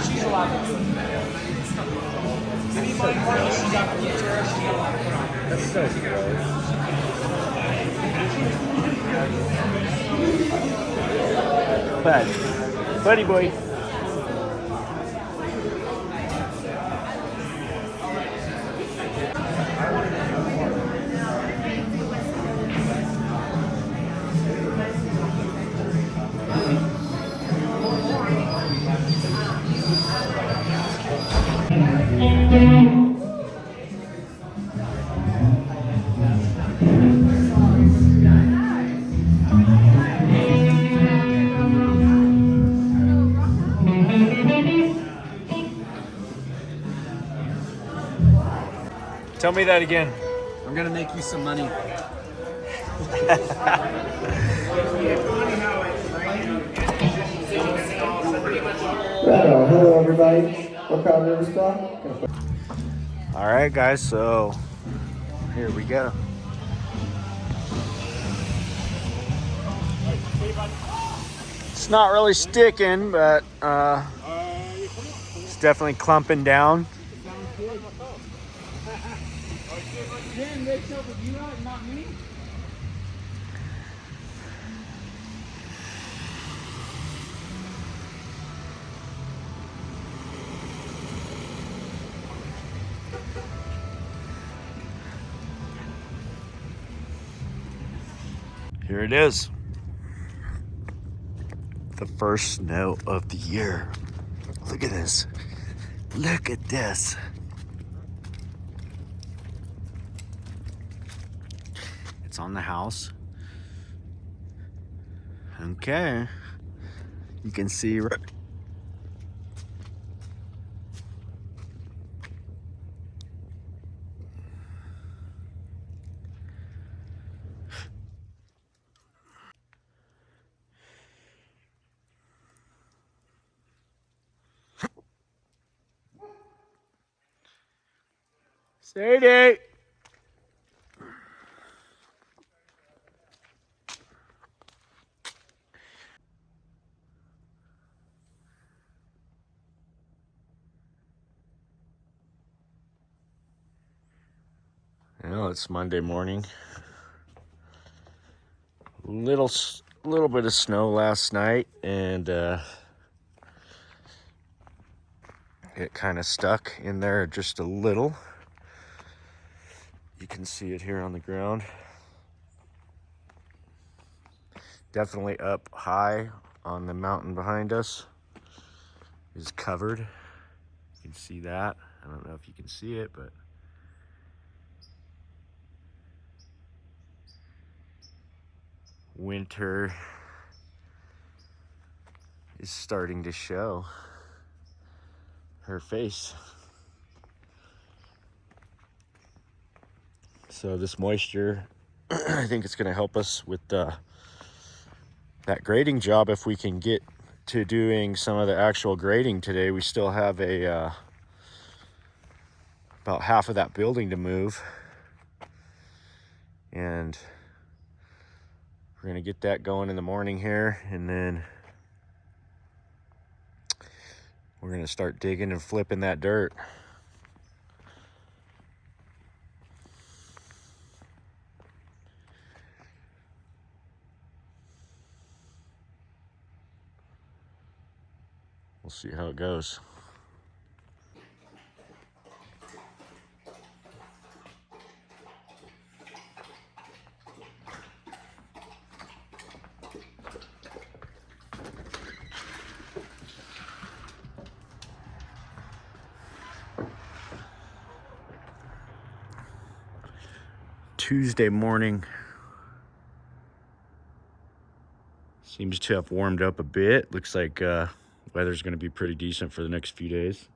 She's allowed to do it. Anybody else got the details, she's allowed to put on. That's so gross. Buddy boy. Tell me that again. I'm gonna make you some money. Hello everybody. What crowd river stuff? All right, guys. So here we go. It's not really sticking, but it's definitely clumping down. Here it is. The first snow of the year. Look at this. Look at this. It's on the house. Okay. You can see right. Sadie. Well, it's Monday morning. Little bit of snow last night, and it kind of stuck in there just a little. You can see it here on the ground. Definitely up high on the mountain behind us is covered. You can see that. I don't know if you can see it, but winter is starting to show her face. So this moisture, I think it's going to help us with that grading job. If we can get to doing some of the actual grading today, we still have about half of that building to move, and we're going to get that going in the morning here, and then we're going to start digging and flipping that dirt. We'll see how it goes. Tuesday morning seems to have warmed up a bit. Looks like weather's going to be pretty decent for the next few days.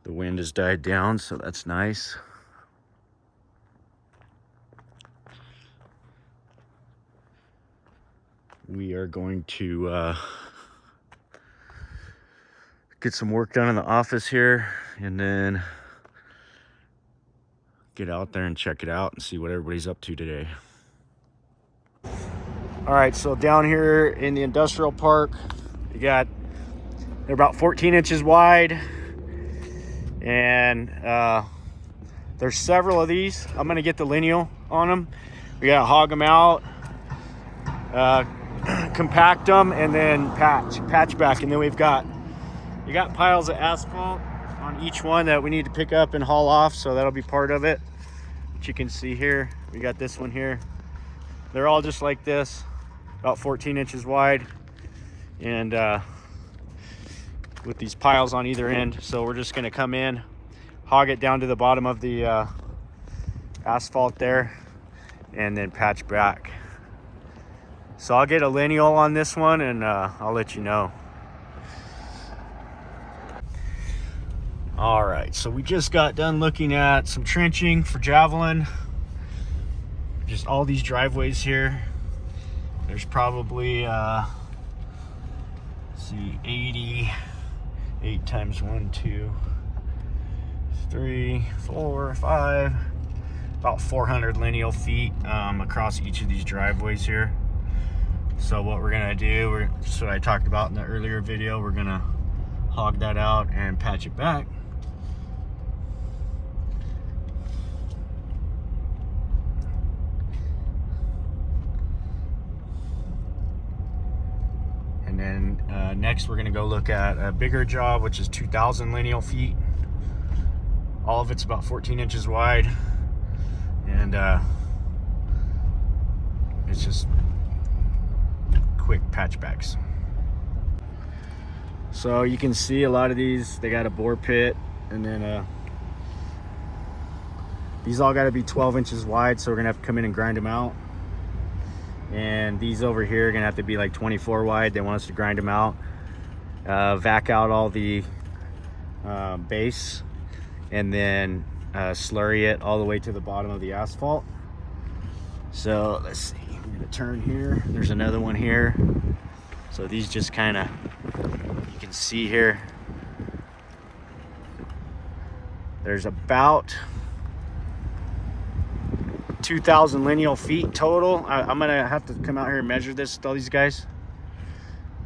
The wind has died down, so that's nice. We are going to get some work done in the office here, and then get out there and check it out and see what everybody's up to today. All right, so down here in the industrial park, they're about 14 inches wide, and there's several of these. I'm gonna get the lineal on them. We gotta hog them out, compact them, and then patch back. And then you got piles of asphalt on each one that we need to pick up and haul off, so that'll be part of it. But you can see here, we got this one here. They're all just like this, about 14 inches wide, and with these piles on either end. So we're just gonna come in, hog it down to the bottom of the asphalt there, and then patch back. So I'll get a lineal on this one, and I'll let you know. All right, so we just got done looking at some trenching for javelin. Just all these driveways here. There's probably, see, 80, 8 times 1, 2, 3, 4, 5, about 400 lineal feet across each of these driveways here. So what we're gonna do, just what I talked about in the earlier video, we're gonna hog that out and patch it back. And then next we're gonna go look at a bigger job, which is 2,000 lineal feet. All of it's about 14 inches wide, and it's just quick patchbacks. So you can see a lot of these, they got a bore pit, and then these all got to be 12 inches wide, so we're gonna have to come in and grind them out. And these over here are gonna have to be like 24 wide. They want us to grind them out, vac out all the base, and then slurry it all the way to the bottom of the asphalt. So let's see, I'm gonna turn here. There's another one here. So these just kind of, you can see here, there's about 2,000 lineal feet total. I'm gonna have to come out here and measure this with all these guys.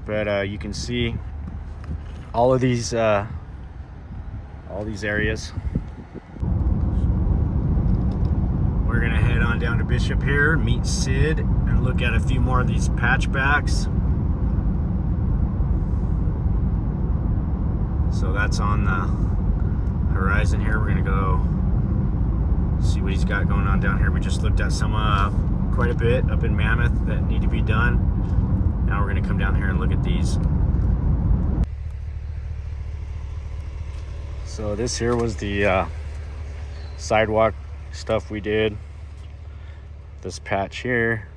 But you can see all these areas. We're gonna head on down to Bishop here, meet Sid, and look at a few more of these patchbacks. So that's on the horizon here. We're gonna go see what he's got going on down here. We just looked at some quite a bit up in Mammoth that need to be done. Now we're gonna come down here and look at these. So this here was the sidewalk stuff we did. This patch here.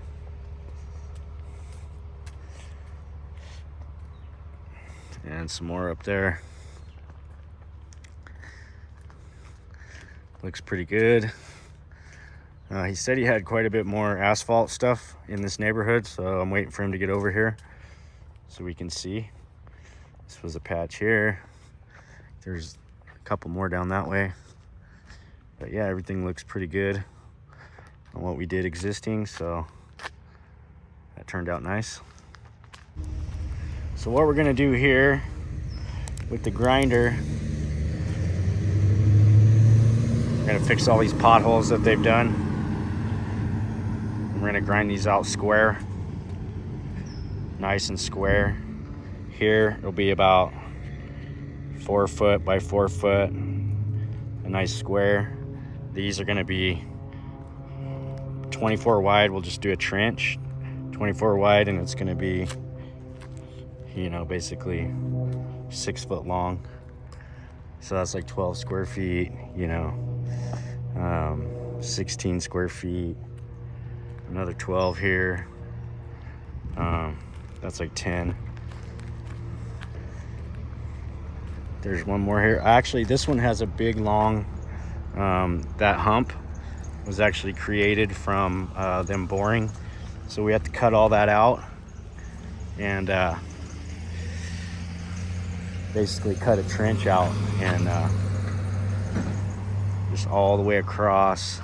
And some more up there. Looks pretty good. He said he had quite a bit more asphalt stuff in this neighborhood, so I'm waiting for him to get over here so we can see. This was a patch here. There's a couple more down that way. But yeah, everything looks pretty good on what we did existing, so that turned out nice. So what we're gonna do here with the grinder, we're gonna fix all these potholes that they've done. We're gonna grind these out square, nice and square. Here it'll be about 4 foot by 4 foot, a nice square. These are gonna be 24 wide. We'll just do a trench, 24 wide, and it's gonna be, you know, basically 6 foot long. So that's like 12 square feet, you know, 16 square feet, another 12 here. That's like 10. There's one more here. Actually, this one has a big long, that hump was actually created from them boring. So we have to cut all that out and basically cut a trench out and just all the way across,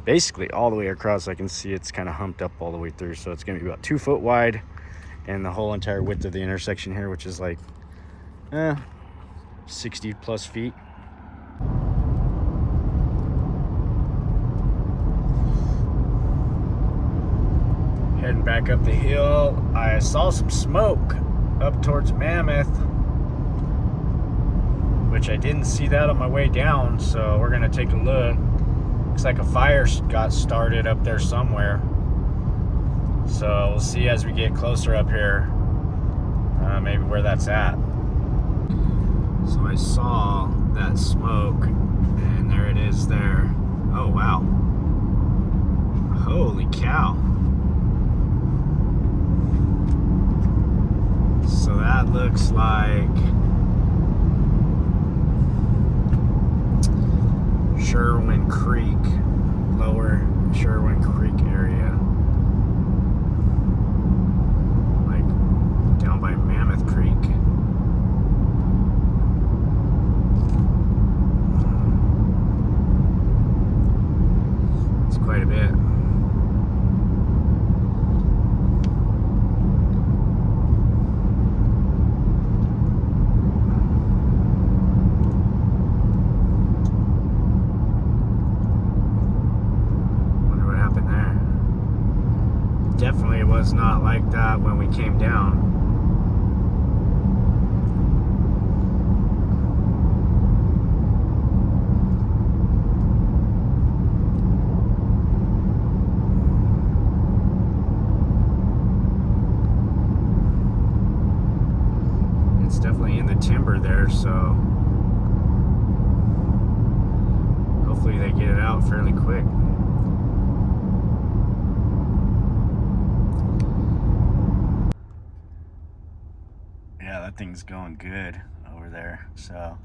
basically all the way across. I can see it's kind of humped up all the way through, so it's gonna be about 2 foot wide, and the whole entire width of the intersection here, which is like 60 plus feet. Heading back up the hill, I saw some smoke up towards Mammoth, which I didn't see that on my way down, so we're gonna take a look. Looks like a fire got started up there somewhere, so we'll see as we get closer up here, maybe where that's at. So I saw that smoke, and there it is there. Oh wow, holy cow. So that looks like Sherwin Creek, lower Sherwin Creek area, like down by Mammoth Creek. It's quite a bit. Definitely was not like that when we came down. It's definitely in the timber there, so hopefully they get it out fairly quick. That thing's going good over there. So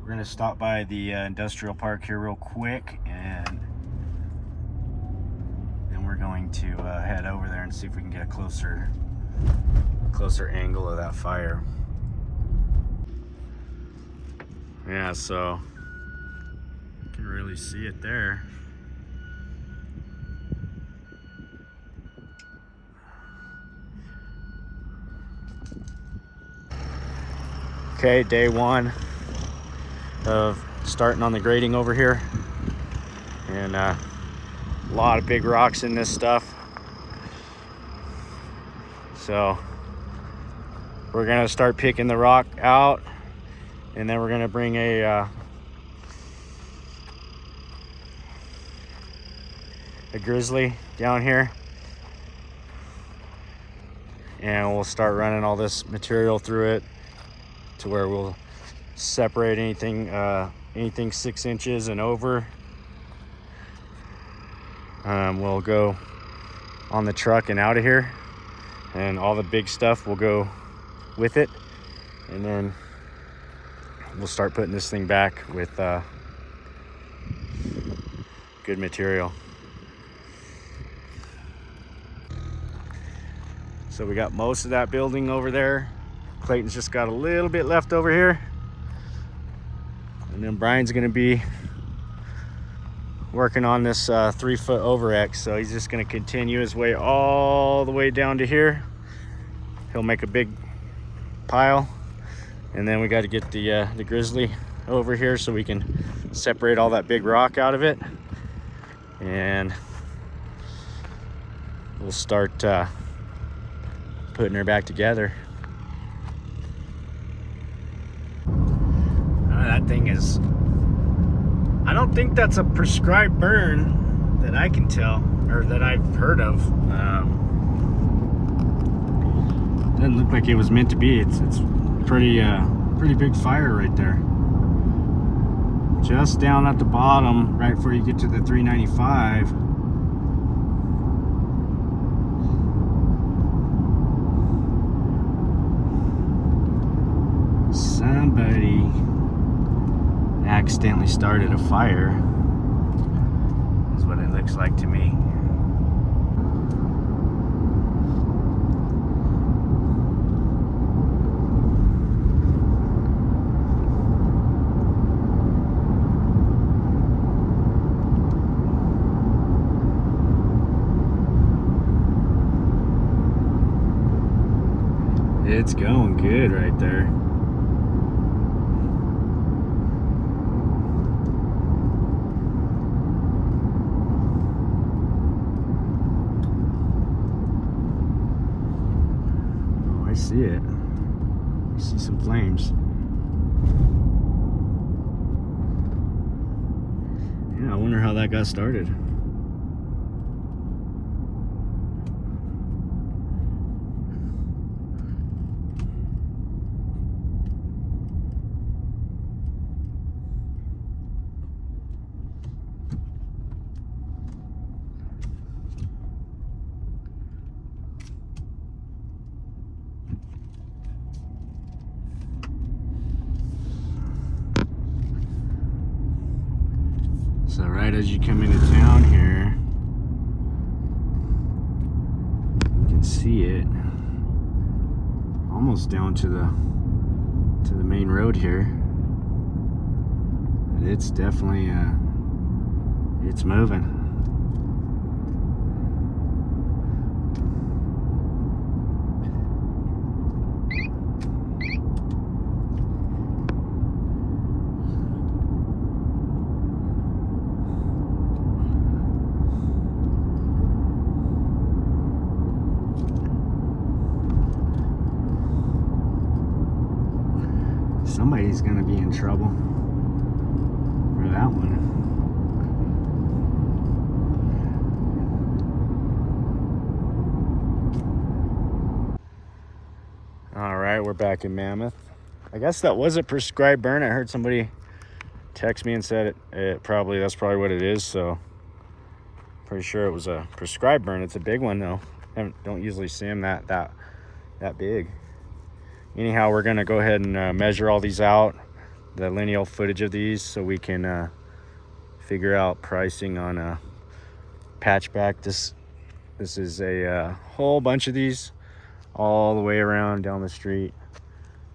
we're gonna stop by the industrial park here real quick, and then we're going to head over there and see if we can get a closer angle of that fire. Yeah, so you can really see it there. Okay, day one of starting on the grading over here, and a lot of big rocks in this stuff. So we're gonna start picking the rock out, and then we're gonna bring a grizzly down here, and we'll start running all this material through it to where we'll separate anything 6 inches and over. We'll go on the truck and out of here, and all the big stuff will go with it, and then we'll start putting this thing back with good material. So we got most of that building over there. Clayton's just got a little bit left over here, and then Brian's gonna be working on this 3 foot over X. So he's just gonna continue his way all the way down to here. He'll make a big pile, and then we got to get the grizzly over here so we can separate all that big rock out of it, and we'll start putting her back together. That thing is, I don't think that's a prescribed burn that I can tell, or that I've heard of. Doesn't look like it was meant to be. It's pretty big fire right there. Just down at the bottom, right before you get to the 395. Somebody accidentally started a fire, is what it looks like to me. It's going good right there. Oh, I see it. I see some flames. Yeah, I wonder how that got started. So right as you come into town here, you can see it almost down to the main road here. And it's definitely it's moving. Somebody's gonna be in trouble for that one. All right, we're back in Mammoth. I guess that was a prescribed burn. I heard somebody text me and said that's probably what it is. So pretty sure it was a prescribed burn. It's a big one though. Don't usually see them that big. Anyhow, we're gonna go ahead and measure all these out, the lineal footage of these, so we can figure out pricing on a patchback. This is a whole bunch of these all the way around down the street.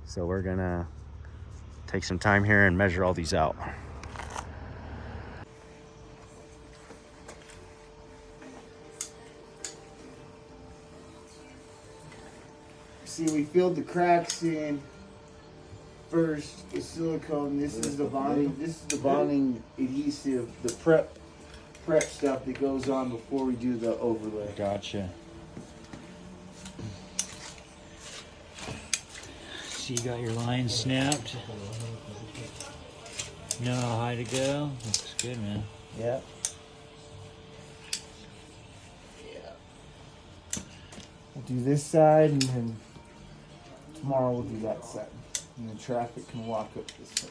So we're gonna take some time here and measure all these out. See, we filled the cracks in first with silicone. This is the bonding. This is the bonding adhesive, the prep stuff that goes on before we do the overlay. Gotcha. So you got your line snapped. Know how high to go? Looks good, man. Yeah. We'll do this side, and then tomorrow we'll do that side. And then traffic can walk up this side.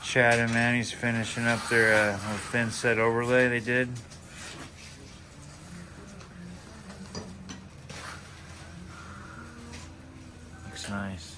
Chad and Manny's finishing up their little thin set overlay they did. Looks nice.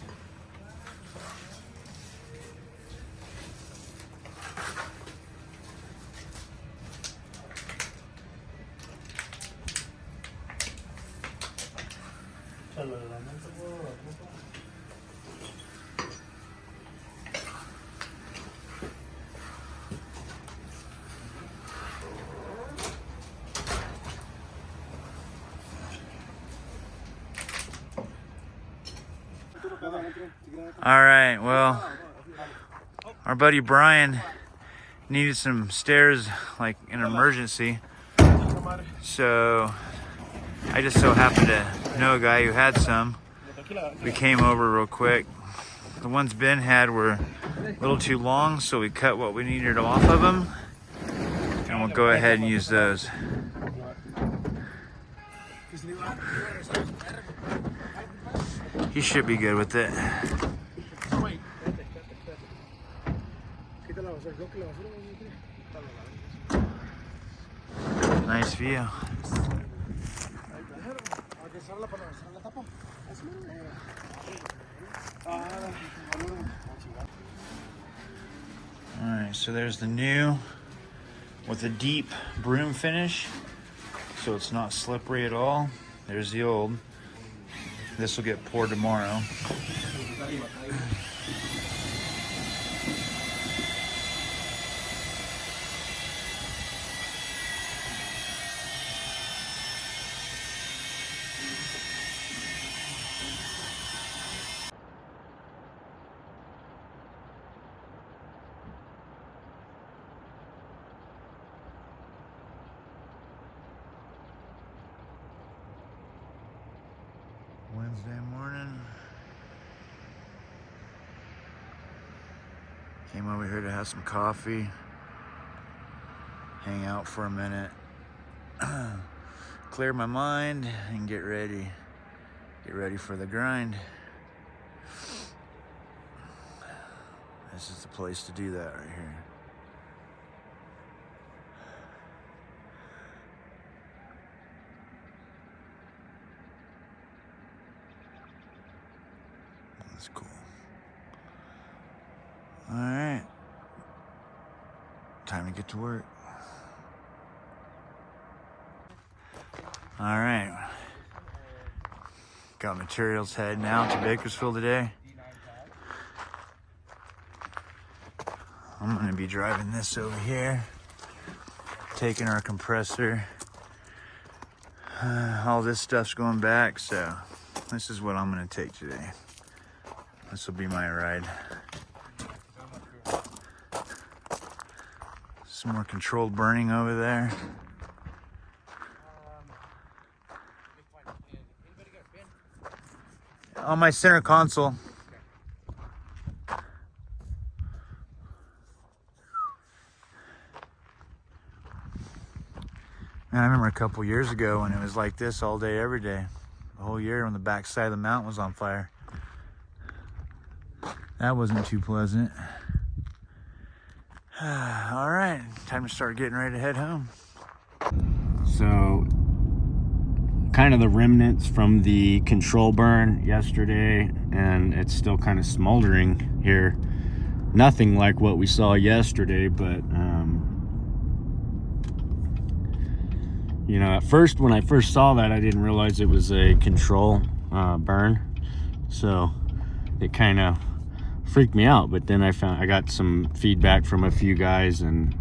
All right, well, our buddy Brian needed some stairs like in an emergency, so I just so happened to know a guy who had some. We came over real quick. The ones Ben had were a little too long, so we cut what we needed off of them, and we'll go ahead and use those. He should be good with it. Nice view. Alright, so there's the new with a deep broom finish, so it's not slippery at all. There's the old. This will get poured tomorrow. Wednesday morning. Came over here to have some coffee, hang out for a minute, clear my mind, and get ready for the grind. This is the place to do that right here. That's cool. All right, time to get to work. All right, got materials heading out to Bakersfield today. I'm gonna be driving this over here, taking our compressor. All this stuff's going back, so this is what I'm gonna take today. This will be my ride. Some more controlled burning over there. On my center console. Man, I remember a couple years ago when it was like this all day, every day. The whole year when the back side of the mountain was on fire. That wasn't too pleasant. All right, time to start getting ready to head home. So, kind of the remnants from the control burn yesterday, and it's still kind of smoldering here. Nothing like what we saw yesterday, but you know, at first, when I first saw that, I didn't realize it was a control burn. So it kind of freaked me out. But then I got some feedback from a few guys, and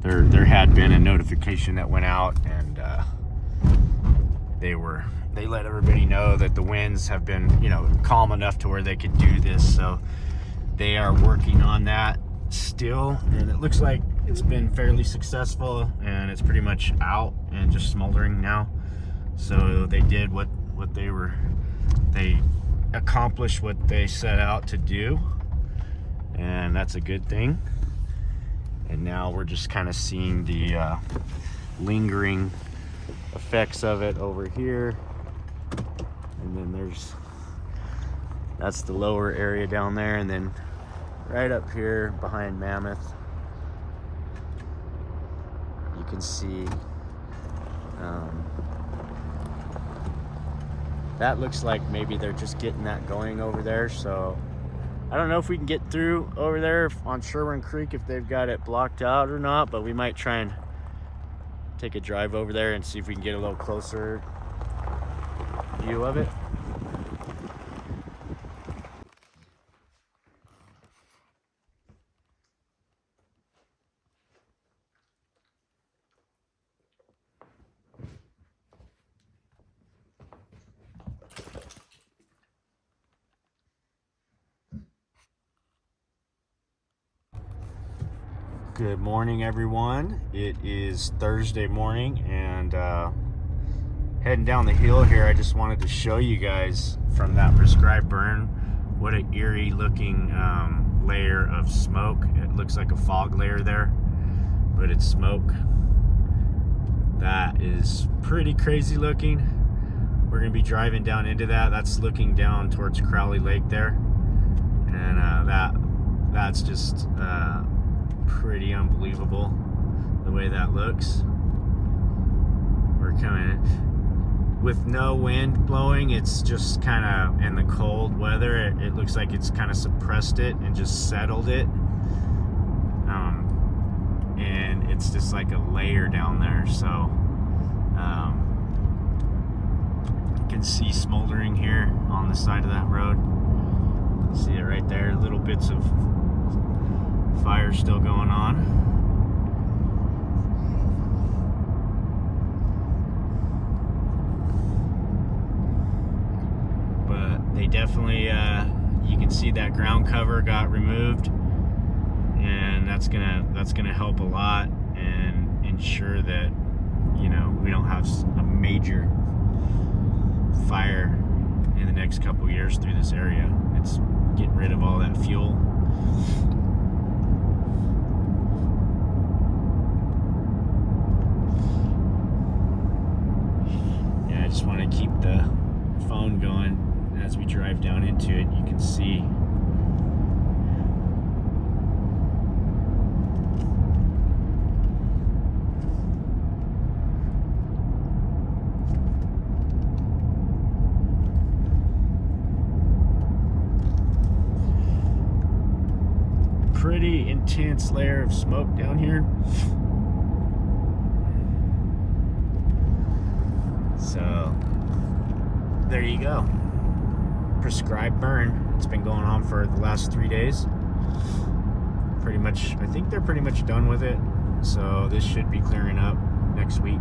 there had been a notification that went out, and they let everybody know that the winds have been, you know, calm enough to where they could do this. So they are working on that still, and it looks like it's been fairly successful, and it's pretty much out and just smoldering now. So they did what they accomplished what they set out to do, and that's a good thing. And now we're just kind of seeing the lingering effects of it over here, and then that's the lower area down there, and then right up here behind Mammoth you can see that looks like maybe they're just getting that going over there. So I don't know if we can get through over there on Sherwin Creek, if they've got it blocked out or not, but we might try and take a drive over there and see if we can get a little closer view of it. Good morning, everyone. It is Thursday morning, and heading down the hill here, I just wanted to show you guys from that prescribed burn what an eerie looking layer of smoke. It looks like a fog layer there, but it's smoke. That is pretty crazy looking. We're gonna be driving down into that. That's looking down towards Crowley Lake there, and that's just pretty unbelievable the way that looks. We're coming with no wind blowing. It's just kind of in the cold weather. It looks like it's kind of suppressed it and just settled it, and it's just like a layer down there. So you can see smoldering here on the side of that road. See it right there, little bits of fire still going on. They definitely, you can see that ground cover got removed, and that's gonna help a lot and ensure that, you know, we don't have a major fire in the next couple years through this area. It's getting rid of all that fuel. Yeah, I just want to keep the phone going. As we drive down into it, you can see pretty intense layer of smoke down here. So there you go. Prescribed burn. It's been going on for the last 3 days. Pretty much, I think they're pretty much done with it. So this should be clearing up next week.